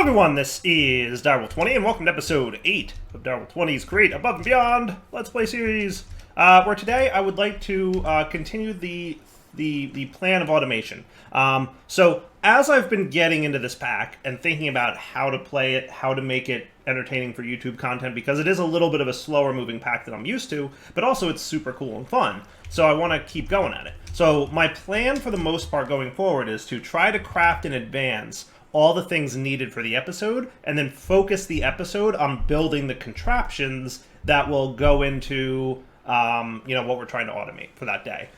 everyone, this is Direwolf20, and welcome to episode 8 of Direwolf20's Create Above and Beyond Let's Play series, where today I would like to continue the plan of automation. So, as I've been getting into this pack and thinking about how to play it, how to make it entertaining for YouTube content, because it is a little bit of a slower moving pack than I'm used to, but also it's super cool and fun, so I want to keep going at it. So my plan for the most part going forward is to try to craft in advance all the things needed for the episode, and then focus the episode on building the contraptions that will go into what we're trying to automate for that day.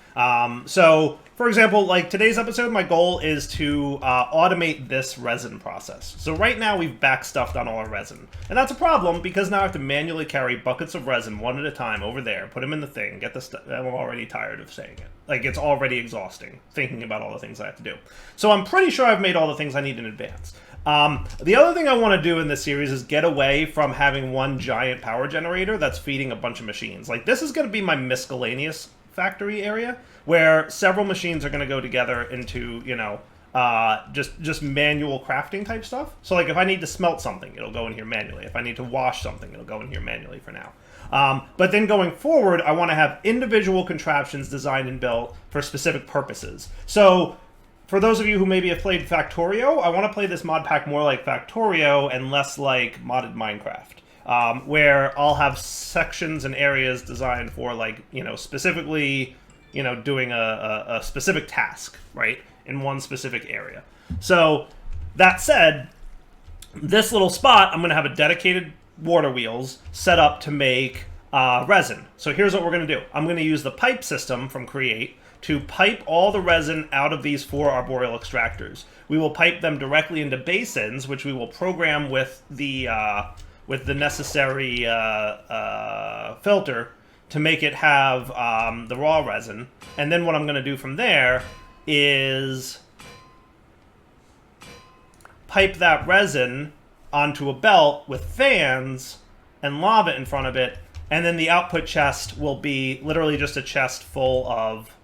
So, for example, like today's episode, my goal is to automate this resin process. So right now we've backstuffed on all our resin. And that's a problem because now I have to manually carry buckets of resin one at a time over there, put them in the thing, get the stuff. I'm already tired of saying it. Like, it's already exhausting thinking about all the things I have to do. So I'm pretty sure I've made all the things I need in advance. The other thing I want to do in this series is get away from having one giant power generator that's feeding a bunch of machines. Like, this is going to be my miscellaneous factory area, where several machines are going to go together into, just manual crafting type stuff. So, like, if I need to smelt something, it'll go in here manually. If I need to wash something, it'll go in here manually for now. But then going forward, I want to have individual contraptions designed and built for specific purposes. So, for those of you who maybe have played Factorio, I want to play this mod pack more like Factorio and less like modded Minecraft, where I'll have sections and areas designed for, like, specifically, doing a specific task, right, in one specific area. So, that said, this little spot, I'm going to have a dedicated water wheels set up to make resin. So here's what we're going to do. I'm going to use the pipe system from Create to pipe all the resin out of these 4 arboreal extractors. We will pipe them directly into basins, which we will program with the necessary filter to make it have the raw resin. And then what I'm going to do from there is pipe that resin onto a belt with fans and lava in front of it, and then the output chest will be literally just a chest full of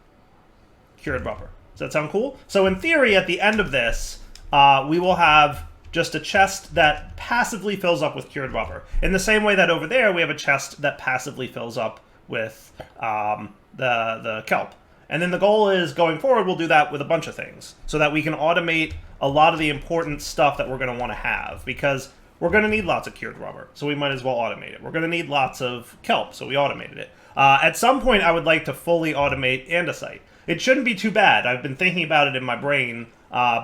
cured rubber. Does that sound cool? So in theory, at the end of this, we will have just a chest that passively fills up with cured rubber. In the same way that over there, we have a chest that passively fills up with the kelp. And then the goal is, going forward, we'll do that with a bunch of things, so that we can automate a lot of the important stuff that we're going to want to have, because we're going to need lots of cured rubber, so we might as well automate it. We're going to need lots of kelp, so we automated it. At some point, I would like to fully automate andesite. It shouldn't be too bad. I've been thinking about it in my brain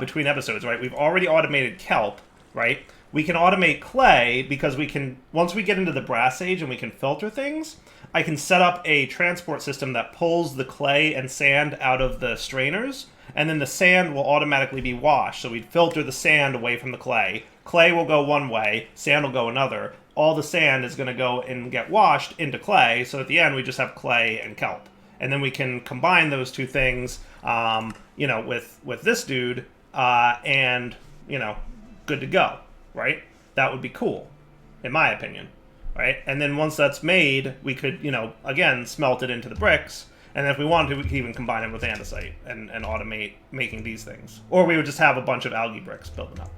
between episodes, right? We've already automated kelp, right? We can automate clay because we can, once we get into the brass age and we can filter things, I can set up a transport system that pulls the clay and sand out of the strainers, and then the sand will automatically be washed. So we'd filter the sand away from the clay. Clay will go one way, sand will go another. All the sand is going to go and get washed into clay, so at the end we just have clay and kelp. And then we can combine those two things, with this dude, and, good to go, right? That would be cool, in my opinion, right? And then once that's made, we could, again, smelt it into the bricks, and if we wanted to, we could even combine it with andesite and automate making these things. Or we would just have a bunch of algae bricks building up.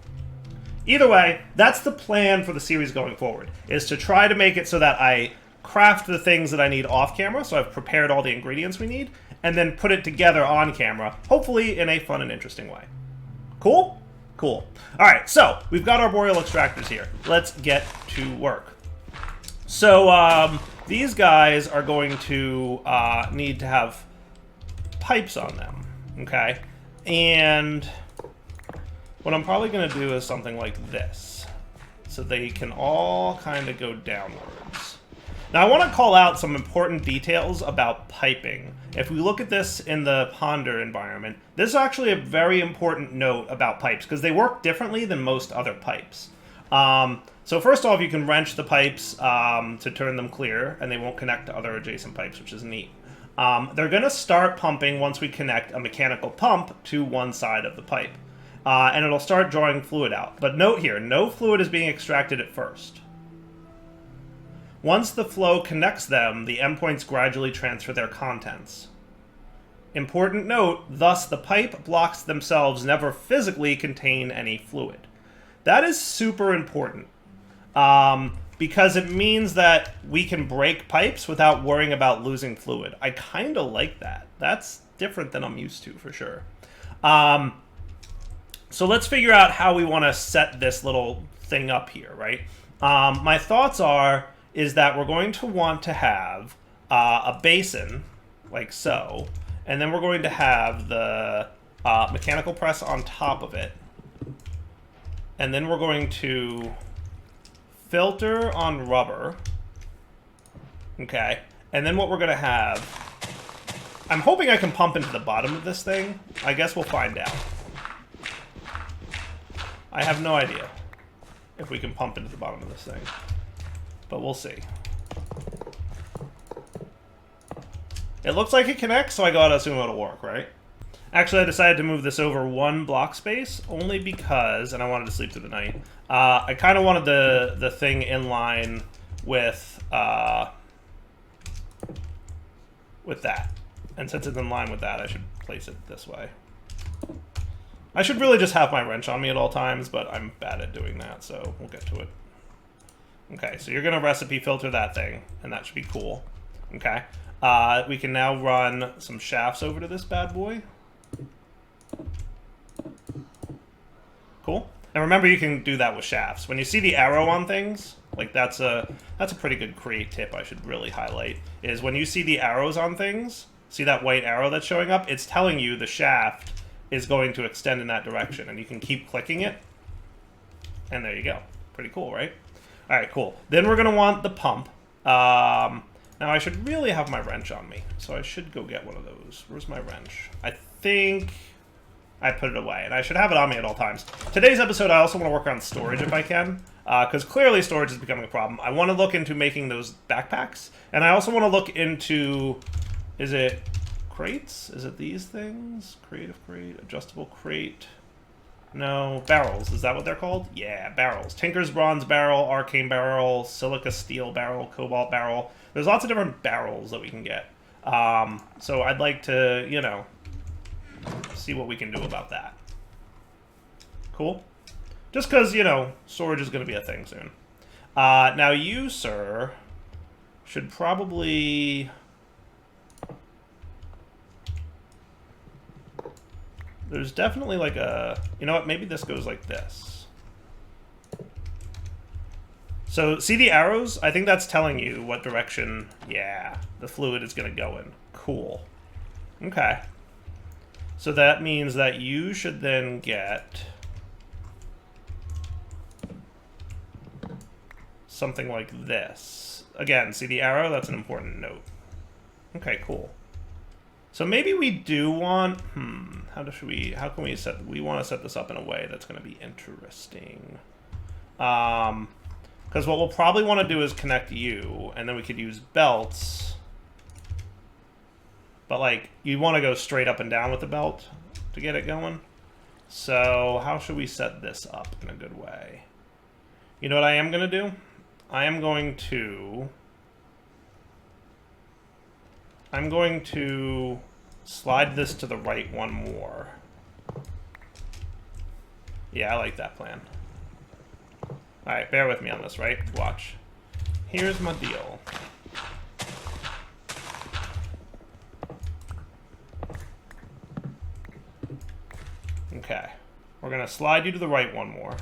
Either way, that's the plan for the series going forward, is to try to make it so that I craft the things that I need off camera, so I've prepared all the ingredients we need, and then put it together on camera, hopefully in a fun and interesting way. Cool? Cool. Alright, so we've got our arboreal extractors here. Let's get to work. So, these guys are going to need to have pipes on them, okay? And what I'm probably going to do is something like this, so they can all kind of go downwards. Now, I want to call out some important details about piping. If we look at this in the Ponder environment, this is actually a very important note about pipes, because they work differently than most other pipes. So first off, you can wrench the pipes to turn them clear, and they won't connect to other adjacent pipes, which is neat. They're going to start pumping once we connect a mechanical pump to one side of the pipe. And it'll start drawing fluid out. But note here, no fluid is being extracted at first. Once the flow connects them, the endpoints gradually transfer their contents. Important note, thus the pipe blocks themselves never physically contain any fluid. That is super important. Because it means that we can break pipes without worrying about losing fluid. I kind of like that. That's different than I'm used to, for sure. So let's figure out how we want to set this little thing up here, right? My thoughts is that we're going to want to have a basin, like so, and then we're going to have the mechanical press on top of it. And then we're going to filter on rubber. Okay. And then what we're going to have... I'm hoping I can pump into the bottom of this thing. I guess we'll find out. I have no idea if we can pump into the bottom of this thing. But we'll see. It looks like it connects, so I gotta assume it'll work, right? Actually, I decided to move this over 1 block space, only because, and I wanted to sleep through the night, I kind of wanted the thing in line with that. And since it's in line with that, I should place it this way. I should really just have my wrench on me at all times, but I'm bad at doing that, so we'll get to it. Okay, so you're going to recipe filter that thing, and that should be cool. Okay. We can now run some shafts over to this bad boy. Cool. And remember, you can do that with shafts. When you see the arrow on things, like that's a pretty good create tip I should really highlight, is when you see the arrows on things, see that white arrow that's showing up? It's telling you the shaft is going to extend in that direction, and you can keep clicking it, and there you go. Pretty cool, right? All right, cool. Then we're going to want the pump. Now, I should really have my wrench on me, so I should go get one of those. Where's my wrench? I think I put it away, and I should have it on me at all times. Today's episode, I also want to work on storage if I can, because clearly storage is becoming a problem. I want to look into making those backpacks, and I also want to look into, is it crates? Is it these things? Creative crate, adjustable crate. No, barrels. Is that what they're called? Yeah, barrels. Tinker's Bronze Barrel, Arcane Barrel, Silica Steel Barrel, Cobalt Barrel. There's lots of different barrels that we can get. So I'd like to, you know, see what we can do about that. Cool? Just because, you know, storage is going to be a thing soon. Now you, sir, should probably... There's definitely like a... You know what? Maybe this goes like this. So, see the arrows? I think that's telling you what direction, yeah, the fluid is going to go in. Cool. Okay. So that means that you should then get something like this. Again, see the arrow? That's an important note. Okay, cool. So maybe we do want, how can we set, we want to set this up in a way that's going to be interesting. Because what we'll probably want to do is connect you, and then we could use belts. But like, you want to go straight up and down with the belt to get it going. So how should we set this up in a good way? You know what I am going to do? I am going to slide this to the right one more. Yeah, I like that plan. Alright, bear with me on this, right? Watch. Here's my deal. Okay. We're going to slide you to the right one more.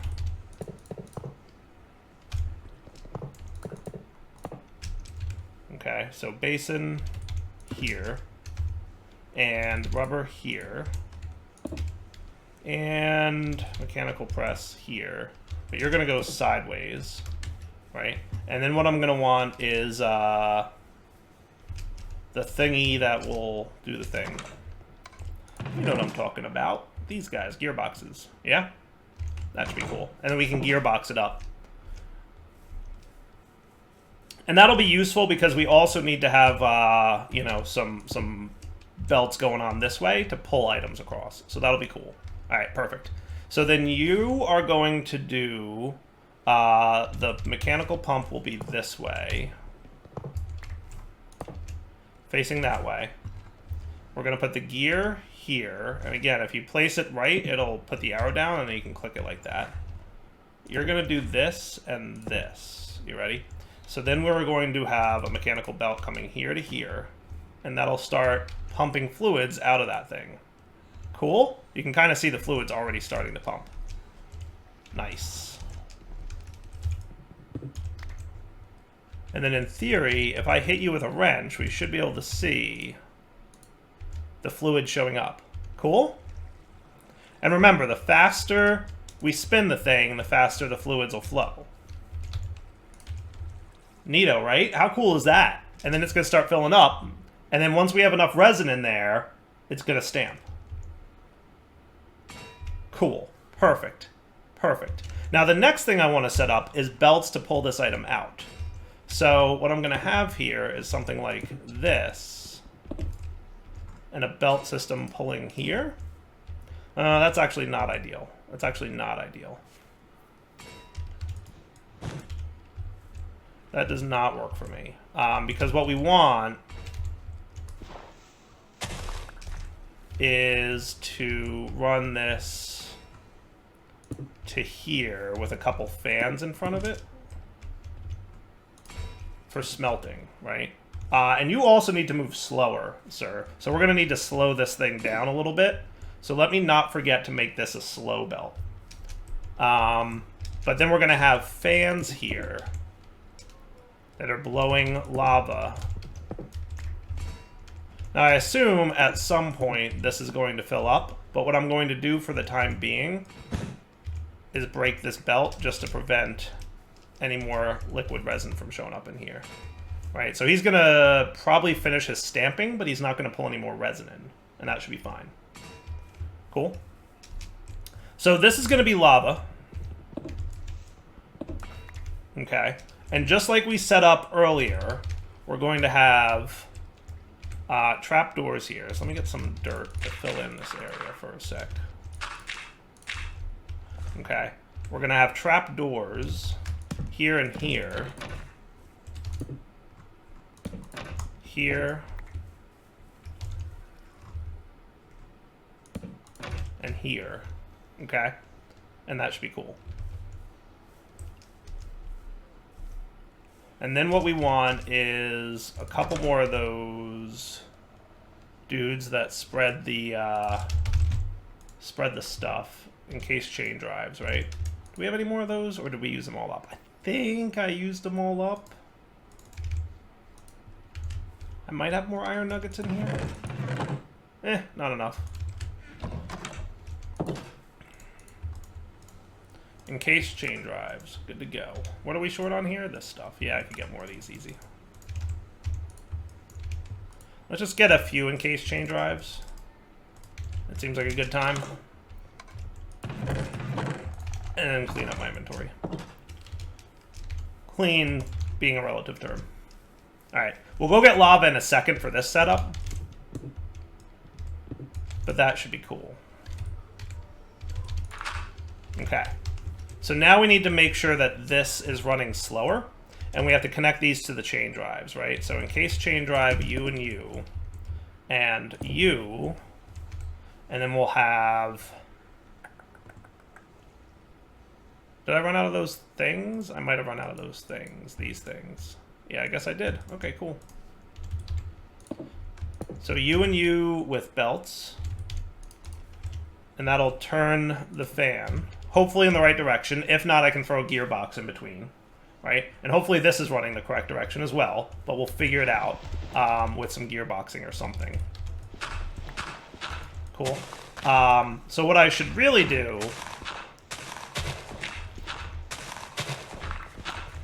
Okay, so basin here, and rubber here, and mechanical press here. But you're going to go sideways, right? And then what I'm going to want is the thingy that will do the thing. You know what I'm talking about. These guys, gearboxes. Yeah? That should be cool. And then we can gearbox it up. And that'll be useful because we also need to have, you know, some belts going on this way to pull items across. So that'll be cool. All right, perfect. So then you are going to do, the mechanical pump will be this way. Facing that way. We're going to put the gear here. And again, if you place it right, it'll put the arrow down and then you can click it like that. you're going to do this and this. You ready? So then we're going to have a mechanical belt coming here to here, and that'll start pumping fluids out of that thing. Cool? You can kind of see the fluids already starting to pump. Nice. And then in theory, if I hit you with a wrench, we should be able to see the fluid showing up. Cool? And remember, the faster we spin the thing, the faster the fluids will flow. Neato, right? How cool is that? And then it's going to start filling up. And then once we have enough resin in there, it's going to stamp. Cool. Perfect. Perfect. Now the next thing I want to set up is belts to pull this item out. So what I'm going to have here is something like this. And a belt system pulling here. That's actually not ideal. That's actually not ideal. That does not work for me. Because what we want is to run this to here with a couple fans in front of it for smelting, right? And you also need to move slower, sir. So we're going to need to slow this thing down a little bit. So let me not forget to make this a slow belt. But then we're going to have fans here that are blowing lava. Now I assume at some point this is going to fill up, but what I'm going to do for the time being is break this belt just to prevent any more liquid resin from showing up in here. Right, so he's going to probably finish his stamping, but he's not going to pull any more resin in, and that should be fine. Cool. So this is going to be lava. Okay. And just like we set up earlier, we're going to have trapdoors here. So let me get some dirt to fill in this area for a sec. Okay. We're going to have trapdoors here and here. Here. And here. Okay? And that should be cool. And then what we want is a couple more of those dudes that spread the stuff in case chain drives, right? Do we have any more of those, or did we use them all up? I think I used them all up. I might have more iron nuggets in here. Not enough. Encased chain drives. Good to go. What are we short on here? This stuff. Yeah, I could get more of these easy. Let's just get a few encased chain drives. It seems like a good time. And clean up my inventory. Clean being a relative term. Alright. We'll go get lava in a second for this setup. But that should be cool. Okay. So now we need to make sure that this is running slower, and we have to connect these to the chain drives, right? So in case chain drive, you and you, and you, and then we'll have... Did I run out of those things? I might have run out of those things, these things. Yeah, I guess I did. Okay, cool. So you and you with belts, and that'll turn the fan. Hopefully in the right direction. If not, I can throw a gearbox in between, right? And hopefully this is running the correct direction as well, but we'll figure it out with some gearboxing or something. Cool. So what I should really do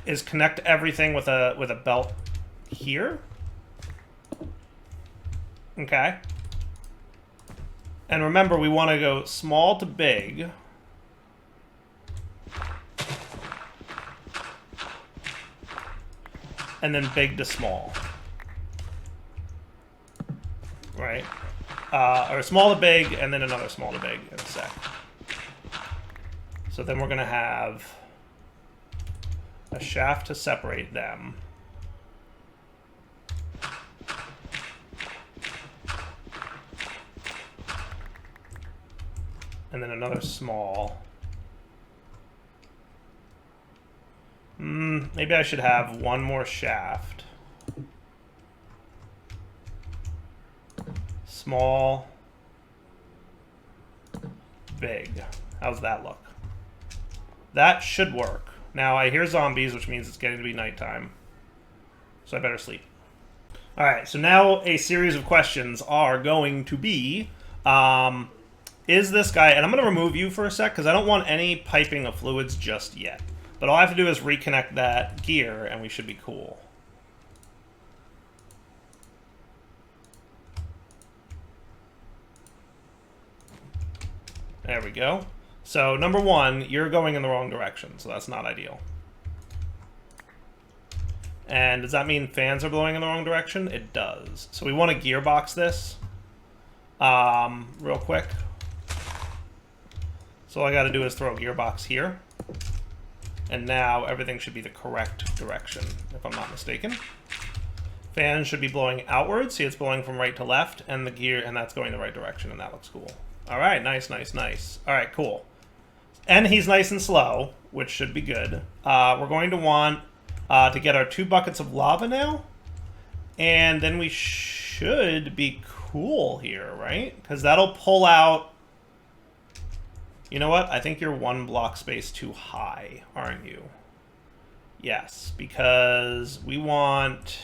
is connect everything with a belt here. Okay. And remember, we want to go small to big. And then big to small. Right? Or small to big, and then another small to big in a sec. So then we're going to have a shaft to separate them. And then another small. Maybe I should have one more shaft. Small. Big. How's that look? That should work. Now, I hear zombies, which means it's getting to be nighttime. So I better sleep. Alright, so now a series of questions are going to be... is this guy... And I'm going to remove you for a sec, because I don't want any piping of fluids just yet. But all I have to do is reconnect that gear, and we should be cool. There we go. So, number one, you're going in the wrong direction, so that's not ideal. And does that mean fans are blowing in the wrong direction? It does. So we want to gearbox this real quick. So all I got to do is throw a gearbox here. And now everything should be the correct direction, if I'm not mistaken. Fan should be blowing outwards. See, it's blowing from right to left, and the gear, and that's going the right direction, and that looks cool. All right, nice, nice, nice. All right, cool. And he's nice and slow, which should be good. We're going to want to get our 2 buckets of lava now, and then we should be cool here, right? Because that'll pull out... You know what? I think you're 1 block space too high, aren't you? Yes, because we want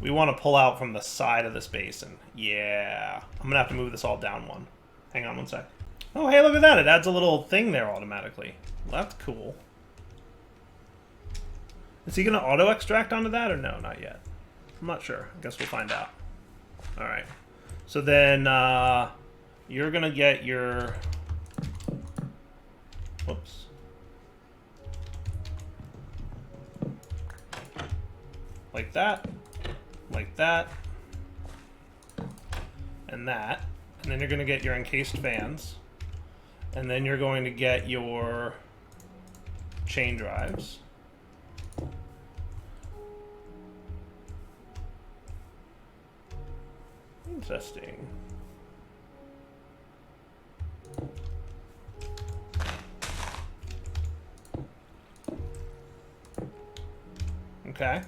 to pull out from the side of this basin. Yeah. I'm going to have to move this all down 1. Hang on 1 sec. Oh, hey, look at that. It adds a little thing there automatically. Well, that's cool. Is he going to auto-extract onto that or no? Not yet. I'm not sure. I guess we'll find out. All right. So then you're going to get your... Whoops. Like that. Like that. And that. And then you're going to get your encased fans. And then you're going to get your chain drives. Interesting. Okay.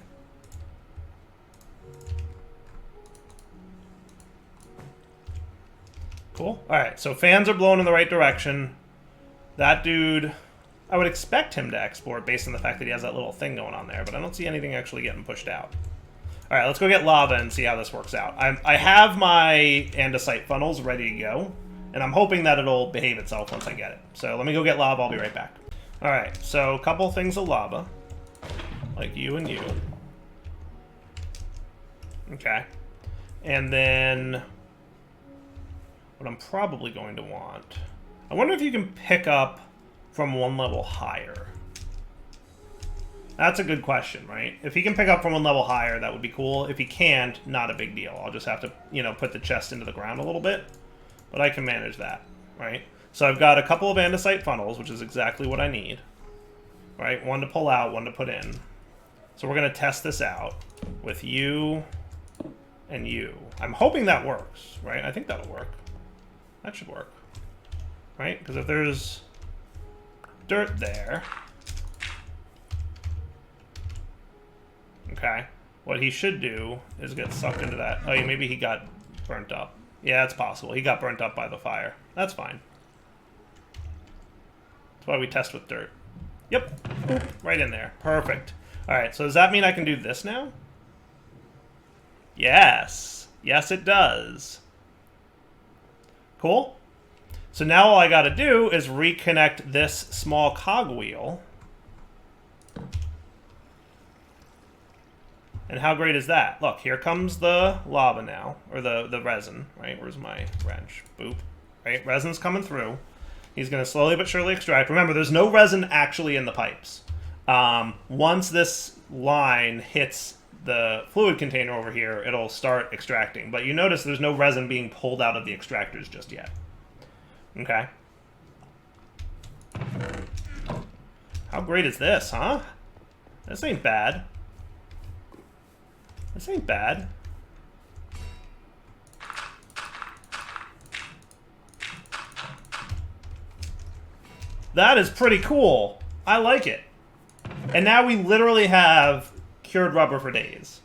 Cool. Alright, so fans are blowing in the right direction. That dude, I would expect him to export based on the fact that he has that little thing going on there, but I don't see anything actually getting pushed out. Alright, let's go get lava and see how this works out. I have my andesite funnels ready to go, and I'm hoping that it'll behave itself once I get it. So let me go get lava, I'll be right back. Alright, so a couple things of lava. Like you and you. Okay. And then... what I'm probably going to want... I wonder if you can pick up from 1 level higher. That's a good question, right? If he can pick up from 1 level higher, that would be cool. If he can't, not a big deal. I'll just have to, you know, put the chest into the ground a little bit. But I can manage that, right? So I've got a couple of andesite funnels, which is exactly what I need. Right? 1 to pull out, 1 to put in. So we're going to test this out with you and you. I'm hoping that works, right? I think that'll work. That should work. Right? Because if there's dirt there... Okay. What he should do is get sucked into that. Oh, yeah, maybe he got burnt up. Yeah, that's possible. He got burnt up by the fire. That's fine. That's why we test with dirt. Yep. Boop. Right in there. Perfect. All right, so does that mean I can do this now? Yes. Yes, it does. Cool. So now all I got to do is reconnect this small cogwheel. And how great is that? Look, here comes the lava now, or the resin, right? Where's my wrench? Boop. Right, resin's coming through. He's going to slowly but surely extract. Remember, there's no resin actually in the pipes. Once this line hits the fluid container over here, it'll start extracting. But you notice there's no resin being pulled out of the extractors just yet. Okay. How great is this, huh? This ain't bad. This ain't bad. That is pretty cool. I like it. And now we literally have cured rubber for days.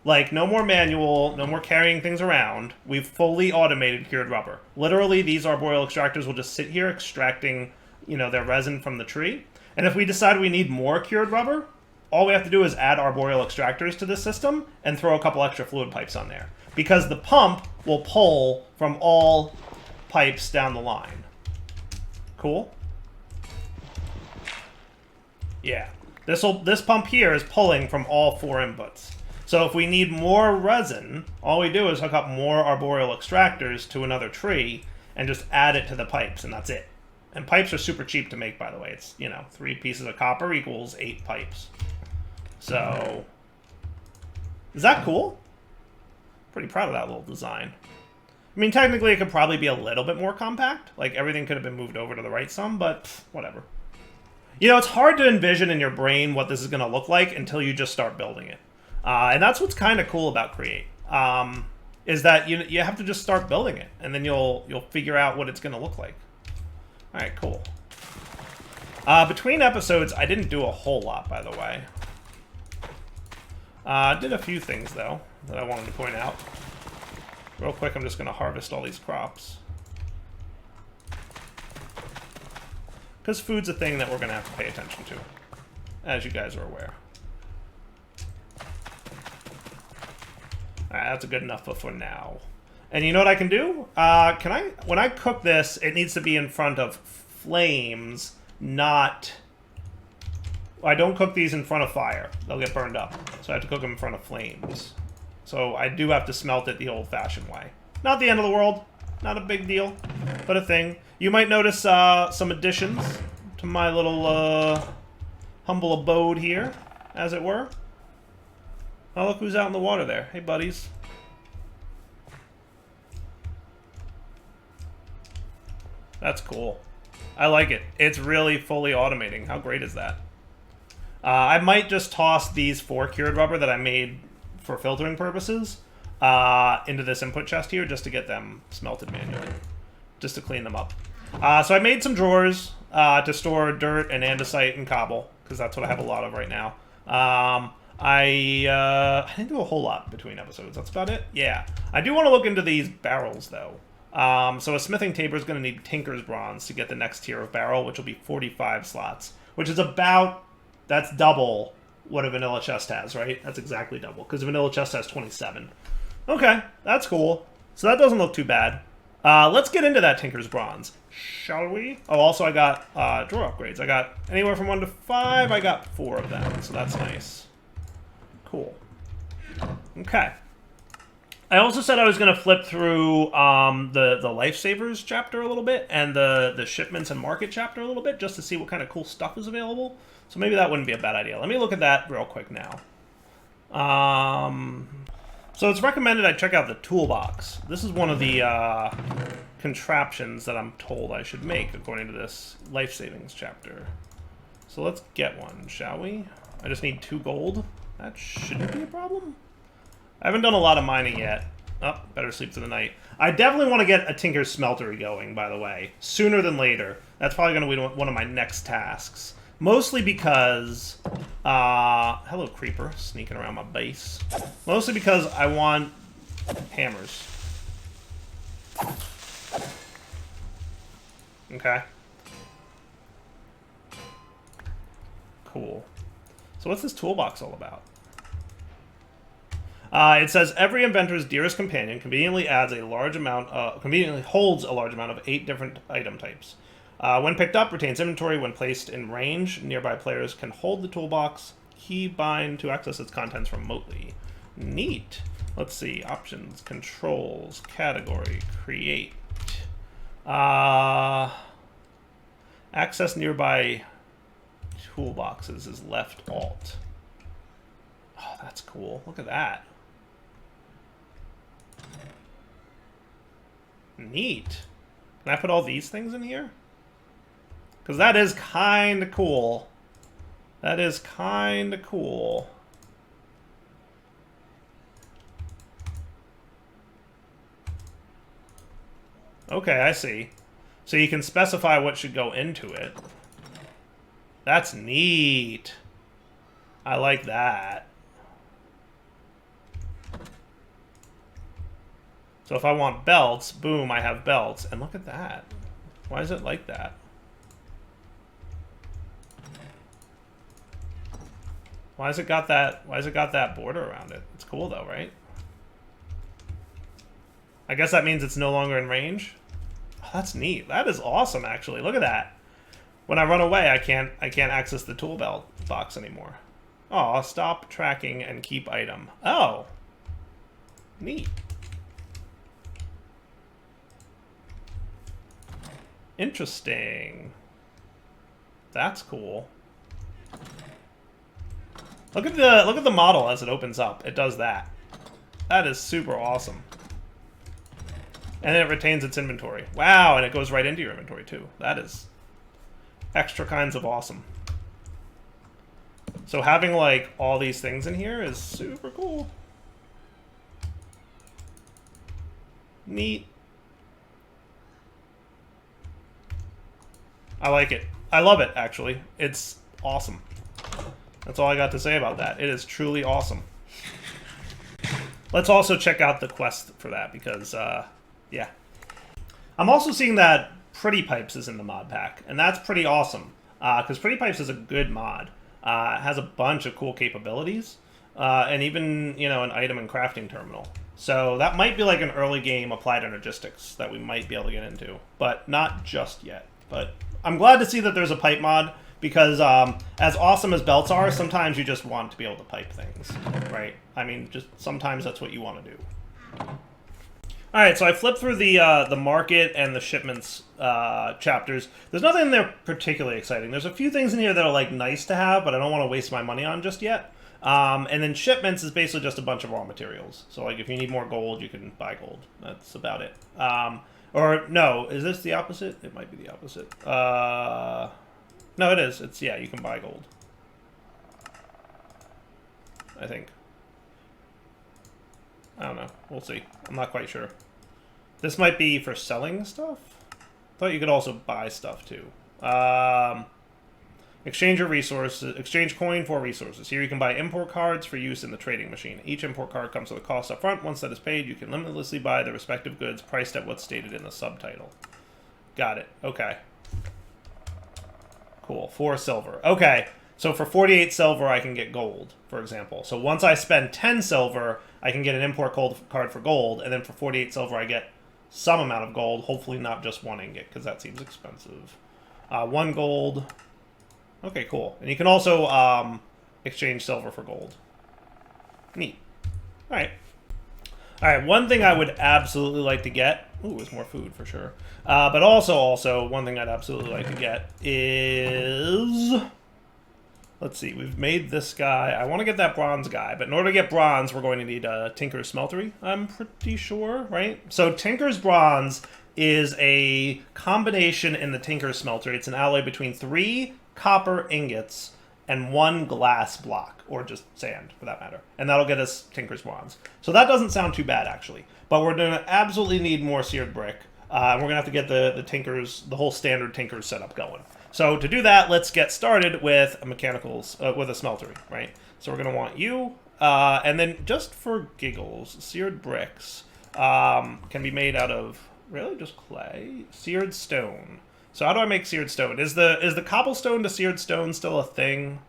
Like, no more manual, no more carrying things around. We've fully automated cured rubber. Literally, these arboreal extractors will just sit here extracting, you know, their resin from the tree. And if we decide we need more cured rubber, all we have to do is add arboreal extractors to this system and throw a couple extra fluid pipes on there. Because the pump will pull from all pipes down the line. Cool? Yeah. This pump here is pulling from all 4 inputs. So if we need more resin, all we do is hook up more arboreal extractors to another tree and just add it to the pipes, and that's it. And pipes are super cheap to make, by the way. It's, you know, 3 pieces of copper equals 8 pipes. So, is that cool? Pretty proud of that little design. I mean, technically it could probably be a little bit more compact. Like, everything could have been moved over to the right some, but whatever. You know, it's hard to envision in your brain what this is going to look like until you just start building it. And that's what's kind of cool about Create, is that you have to just start building it, and then you'll figure out what it's going to look like. All right, cool. Between episodes, I didn't do a whole lot, by the way. I did a few things, though, that I wanted to point out. Real quick, I'm just going to harvest all these crops. Because food's a thing that we're going to have to pay attention to, as you guys are aware. Alright, that's good enough for now. And you know what I can do? When I cook this, it needs to be in front of flames, not... I don't cook these in front of fire. They'll get burned up. So I have to cook them in front of flames. So I do have to smelt it the old-fashioned way. Not the end of the world. Not a big deal, but a thing. You might notice some additions to my little humble abode here, as it were. Oh, look who's out in the water there. Hey, buddies. That's cool. I like it. It's really fully automating. How great is that? I might just toss these 4 cured rubber that I made for filtering purposes into this input chest here just to get them smelted manually. Just to clean them up. So I made some drawers to store dirt and andesite and cobble, because that's what I have a lot of right now. I didn't do a whole lot between episodes. That's about it. Yeah. I do want to look into these barrels, though. So a smithing table is going to need Tinker's Bronze to get the next tier of barrel, which will be 45 slots. Which is about... That's double what a vanilla chest has, right? That's exactly double, because a vanilla chest has 27. Okay, that's cool. So that doesn't look too bad. Let's get into that Tinker's Bronze, shall we? Oh, also I got drawer upgrades. I got anywhere from 1 to 5. I got 4 of them, so that's nice. Cool. Okay. I also said I was going to flip through the Lifesavers chapter a little bit and the Shipments and Market chapter a little bit just to see what kind of cool stuff is available. So maybe that wouldn't be a bad idea. Let me look at that real quick now. So it's recommended I check out the toolbox. This is one of the contraptions that I'm told I should make according to this life savings chapter. So let's get one, shall we? I just need 2 gold. That shouldn't be a problem. I haven't done a lot of mining yet. Oh, better sleep through the night. I definitely want to get a Tinker's Smeltery going, by the way. Sooner than later. That's probably going to be one of my next tasks. Mostly because... hello, creeper. Sneaking around my base. Mostly because I want hammers. Okay. Cool. So what's this toolbox all about? It says every inventor's dearest companion conveniently holds a large amount of 8 different item types. When picked up, retains inventory. When placed in range, nearby players can hold the toolbox, keybind to access its contents remotely. Neat. Let's see. Options, controls, category, create. Access nearby toolboxes is left alt. Oh, that's cool. Look at that. Neat. Can I put all these things in here? Because that is kind of cool. That is kind of cool. Okay, I see. So you can specify what should go into it. That's neat. I like that. So if I want belts, boom, I have belts. And look at that. Why is it like that? Why has it got that border around it? It's cool though, right? I guess that means it's no longer in range. Oh, that's neat. That is awesome, actually. Look at that. When I run away, I can't access the tool belt box anymore. Oh, stop tracking and keep item. Oh, neat. Interesting. That's cool. Look at the model as it opens up. It does that. That is super awesome. And then it retains its inventory. Wow, and it goes right into your inventory too. That is extra kinds of awesome. So having like all these things in here is super cool. Neat. I like it. I love it, actually. It's awesome. That's all I got to say about that. It is truly awesome. Let's also check out the quest for that because, yeah. I'm also seeing that Pretty Pipes is in the mod pack, and that's pretty awesome because Pretty Pipes is a good mod. It has a bunch of cool capabilities and even, you know, an item and crafting terminal. So that might be like an early game applied energistics that we might be able to get into, but not just yet. But I'm glad to see that there's a pipe mod because as awesome as belts are, sometimes you just want to be able to pipe things, right? I mean, just sometimes that's what you want to do. All right, so I flipped through the market and the shipments chapters. There's nothing in there particularly exciting. There's a few things in here that are like nice to have, but I don't want to waste my money on just yet. And then shipments is basically just a bunch of raw materials. So like if you need more gold, you can buy gold. That's about it. Or no, is this the opposite? It might be the opposite. No, it is. It's, yeah, you can buy gold. I think. I don't know. We'll see. I'm not quite sure. This might be for selling stuff? I thought you could also buy stuff too. Exchange your resources. Exchange coin for resources. Here you can buy import cards for use in the trading machine. Each import card comes with a cost up front. Once that is paid, you can limitlessly buy the respective goods priced at what's stated in the subtitle. Got it. Okay. Cool. 4 silver. Okay. So for 48 silver, I can get gold, for example. So once I spend 10 silver, I can get an import card for gold. And then for 48 silver, I get some amount of gold. Hopefully not just 1 ingot, because that seems expensive. 1 gold. Okay, cool. And you can also exchange silver for gold. Neat. All right. All right, one thing I would absolutely like to get... Ooh, there's more food for sure. But also, one thing I'd absolutely like to get is... Let's see, we've made this guy. I want to get that bronze guy, but in order to get bronze, we're going to need a Tinker's Smeltery, I'm pretty sure, right? So Tinker's Bronze is a combination in the Tinker's Smeltery. It's an alloy between 3 copper ingots and 1 glass block, or just sand, for that matter. And that'll get us Tinker's Bronze. So that doesn't sound too bad, actually. But we're going to absolutely need more seared brick. And we're going to have to get the whole standard Tinker's setup going. So to do that, let's get started with a with a smeltery, right? So we're going to want you, and then just for giggles, seared bricks can be made out of, really, just clay? Seared stone. So how do I make seared stone? Is the cobblestone to seared stone still a thing?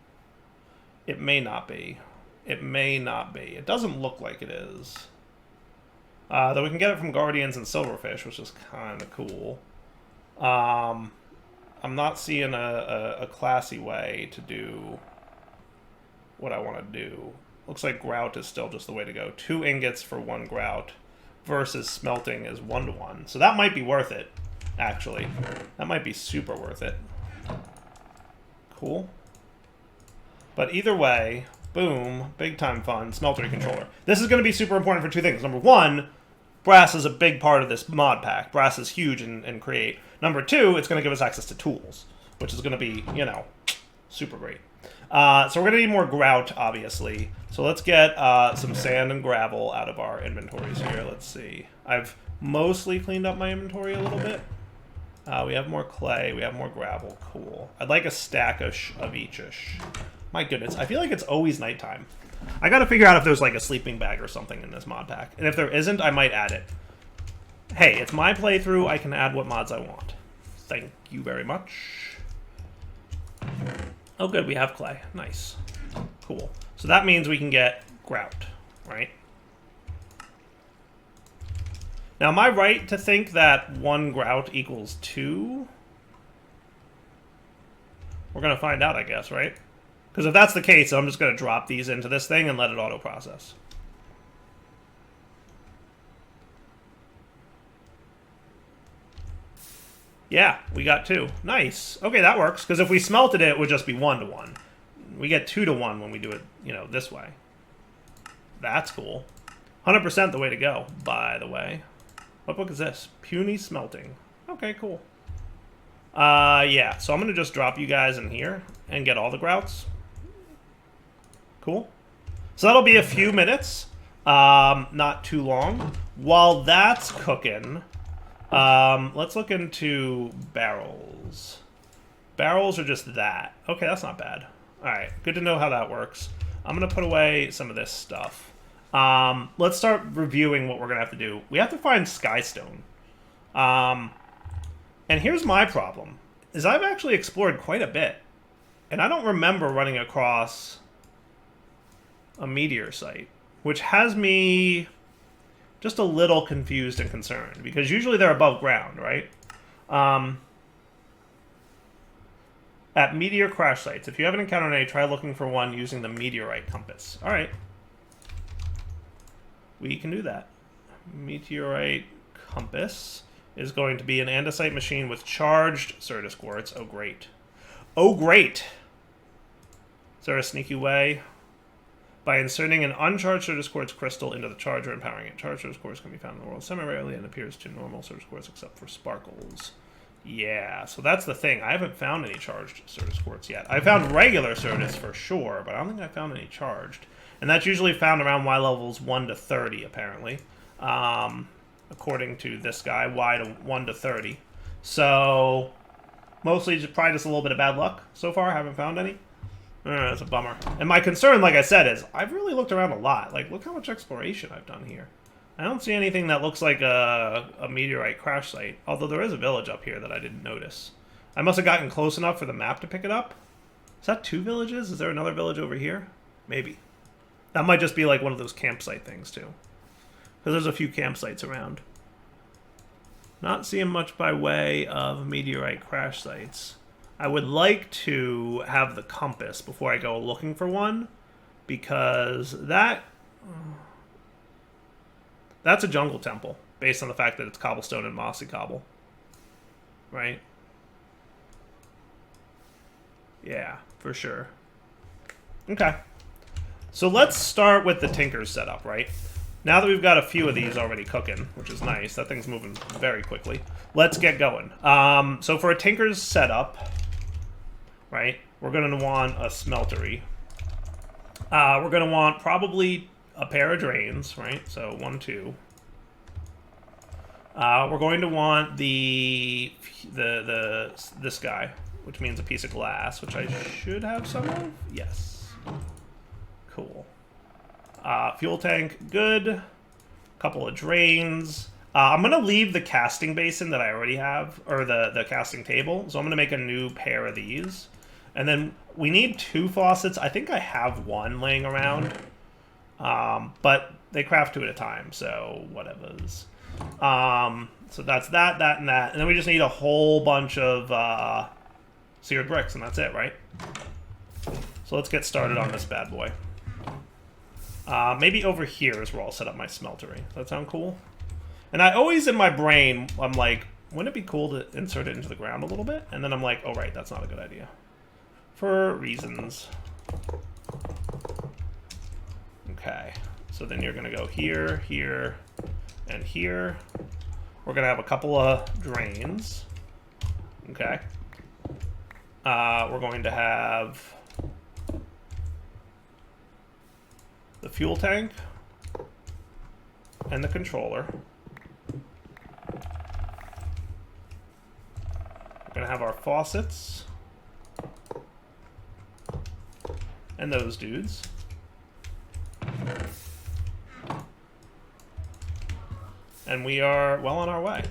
It may not be. It may not be. It doesn't look like it is. Though we can get it from Guardians and Silverfish, which is kind of cool. I'm not seeing a classy way to do what I want to do. Looks like grout is still just the way to go. 2 ingots for 1 grout versus smelting is 1-to-1. So that might be worth it, actually. That might be super worth it. Cool. But either way, boom, big time fun, smeltery controller. This is going to be super important for 2 things. Number 1, brass is a big part of this mod pack. Brass is huge in Create. Number 2, it's going to give us access to tools, which is going to be, you know, super great. So we're going to need more grout, obviously. So let's get some sand and gravel out of our inventories here. Let's see. I've mostly cleaned up my inventory a little bit. We have more clay. We have more gravel. Cool. I'd like a stack of each-ish. My goodness. I feel like it's always nighttime. I gotta figure out if there's like a sleeping bag or something in this mod pack. And if there isn't, I might add it. Hey, it's my playthrough. I can add what mods I want. Thank you very much. Oh, good. We have clay. Nice. Cool. So that means we can get grout, right? Now, am I right to think that 1 grout equals 2? We're going to find out, I guess, right? Because if that's the case, I'm just going to drop these into this thing and let it auto-process. Yeah, we got 2. Nice. Okay, that works. Because if we smelted it, it would just be 1 to 1. We get 2 to 1 when we do it, you know, this way. That's cool. 100% the way to go, by the way. What book is this? Puny Smelting. Okay, cool. Yeah, so I'm going to just drop you guys in here and get all the grouts. Cool. So that'll be a few minutes. Not too long. While that's cooking, let's look into barrels. Barrels are just that. Okay, that's not bad. All right, good to know how that works. I'm going to put away some of this stuff. Let's start reviewing what we're going to have to do. We have to find skystone. And here's my problem, is I've actually explored quite a bit. And I don't remember running across a meteor site, which has me just a little confused and concerned, because usually they're above ground, right? At meteor crash sites, if you haven't encountered any, try looking for one using the meteorite compass. All right. We can do that. Meteorite compass is going to be an andesite machine with charged Certus quartz. Oh, great. Oh, great. Is there a sneaky way? By inserting an uncharged Certus quartz crystal into the charger and powering it. Charged Certus quartz can be found in the world semi-rarely and appears to normal Certus quartz except for sparkles. Yeah, so that's the thing. I haven't found any charged Certus quartz yet. I found regular Certus for sure, but I don't think I found any charged. And that's usually found around Y levels 1 to 30, apparently. According to this guy, Y to 1 to 30. So, mostly probably just a little bit of bad luck so far. I haven't found any. That's a bummer. And my concern, like I said, is I've really looked around a lot. Like, look how much exploration I've done here. I don't see anything that looks like a meteorite crash site. Although there is a village up here that I didn't notice. I must have gotten close enough for the map to pick it up. Is that 2 villages? Is there another village over here? Maybe. That might just be like one of those campsite things, too. Because there's a few campsites around. Not seeing much by way of meteorite crash sites. I would like to have the compass before I go looking for one. Because that's a jungle temple. Based on the fact that it's cobblestone and mossy cobble. Right? Yeah, for sure. Okay. So let's start with the Tinker's setup, right? Now that we've got a few of these already cooking, which is nice, that thing's moving very quickly, let's get going. So for a Tinker's setup, right, we're going to want a Smeltery. We're going to want probably a pair of drains, right? So 1, 2. We're going to want this guy, which means a piece of glass, which I should have some of. Yes. Cool. Fuel tank, good. Couple of drains. I'm going to leave the casting basin that I already have, or the casting table. So I'm going to make a new pair of these. And then we need 2 faucets. I think I have 1 laying around. But they craft 2 at a time, so whatevers. So that's that, and that. And then we just need a whole bunch of seared bricks, and that's it, right? So let's get started on this bad boy. Maybe over here is where I'll set up my smeltery. Does that sound cool? And I always, in my brain, I'm like, wouldn't it be cool to insert it into the ground a little bit? And then I'm like, oh, right, that's not a good idea. For reasons. Okay. So then you're going to go here, here, and here. We're going to have a couple of drains. Okay. We're going to have the fuel tank and the controller. gonna have our faucets. And those dudes. And we are well on our way.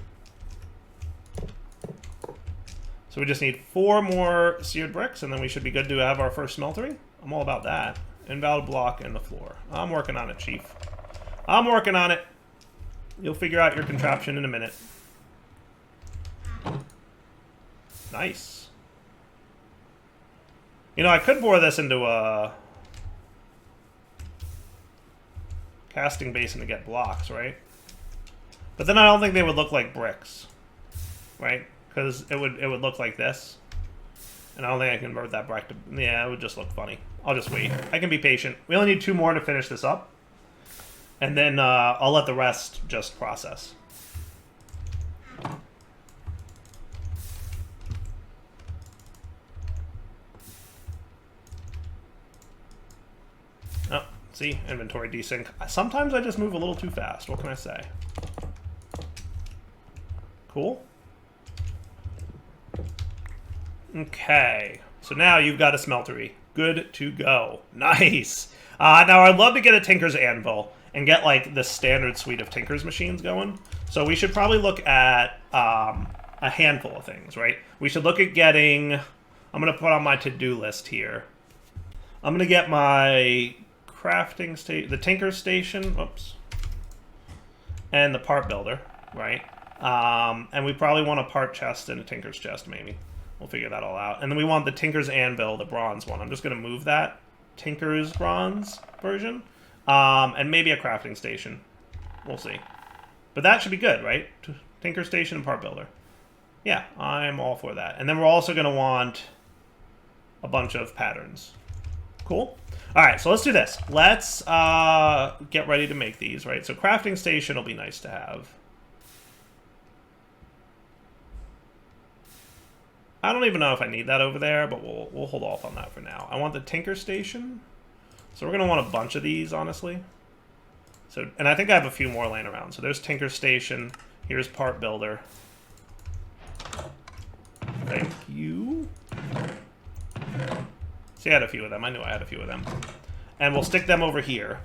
So we just need 4 more seared bricks, and then we should be good to have our first smeltery. I'm all about that. Invalid block in the floor. I'm working on it, Chief. I'm working on it. You'll figure out your contraption in a minute. Nice. You know, I could bore this into a casting basin to get blocks, right? But then I don't think they would look like bricks, right? Because it would look like this. And I don't think I can convert that back to... Yeah, it would just look funny. I'll just wait. I can be patient. We only need 2 more to finish this up. And then I'll let the rest just process. Oh, see? Inventory desync. Sometimes I just move a little too fast. What can I say? Cool. Okay. So now you've got a smeltery. Good to go. Nice. Now I'd love to get a Tinker's Anvil and get like the standard suite of Tinker's machines going. So we should probably look at a handful of things, right? We should look at getting... I'm going to put on my to-do list here. I'm going to get my crafting station, the Tinker's station, oops, and the part builder, right? And we probably want a part chest and a Tinker's chest, maybe. We'll figure that all out. And then we want the Tinker's Anvil, the bronze one. I'm just going to move that. Tinker's bronze version. And maybe a crafting station. We'll see. But that should be good, right? Tinker station and part builder. Yeah, I'm all for that. And then we're also going to want a bunch of patterns. Cool. All right, so let's do this. Let's get ready to make these, right? So crafting station will be nice to have. I don't even know if I need that over there, but we'll hold off on that for now. I want the Tinker station. So we're going to want a bunch of these, honestly. So, and I think I have a few more laying around. So there's Tinker station. Here's part builder. Thank you. See, I had a few of them. I knew I had a few of them. And we'll stick them over here.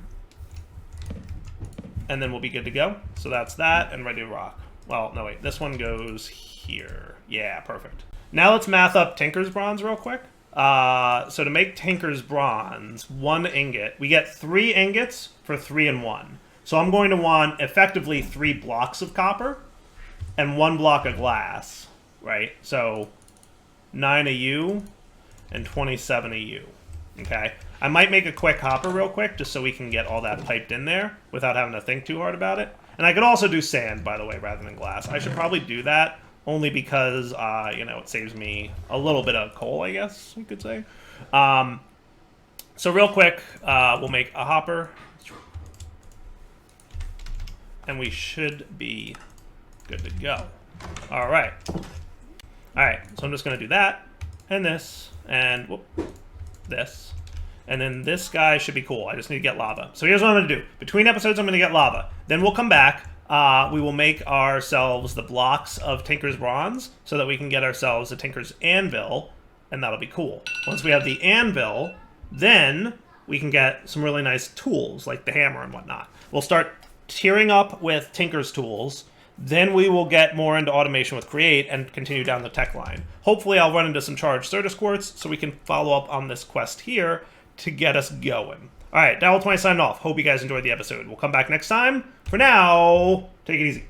And then we'll be good to go. So that's that and ready to rock. Well, no, wait. This one goes here. Yeah, perfect. Now let's math up Tinker's bronze real quick. So to make Tinker's bronze, 1 ingot, we get 3 ingots for 3 and 1. So I'm going to want effectively 3 blocks of copper and 1 block of glass, right? So 9 AU and 27 AU, okay? I might make a quick hopper real quick just so we can get all that piped in there without having to think too hard about it. And I could also do sand, by the way, rather than glass. I should probably do that. Only because, you know, it saves me a little bit of coal, I guess we could say. So real quick, we'll make a hopper. And we should be good to go. All right. All right, so I'm just going to do that, and this, and whoop, this. And then this guy should be cool. I just need to get lava. So here's what I'm going to do. Between episodes, I'm going to get lava. Then we'll come back. We will make ourselves the blocks of Tinker's bronze so that we can get ourselves a Tinker's Anvil, and that'll be cool. Once we have the anvil, then we can get some really nice tools, like the hammer and whatnot. We'll start tiering up with Tinker's tools, then we will get more into automation with Create and continue down the tech line. Hopefully I'll run into some charged Certus quartz so we can follow up on this quest here to get us going. All right, Dowell20 signing off. Hope you guys enjoyed the episode. We'll come back next time. For now, take it easy.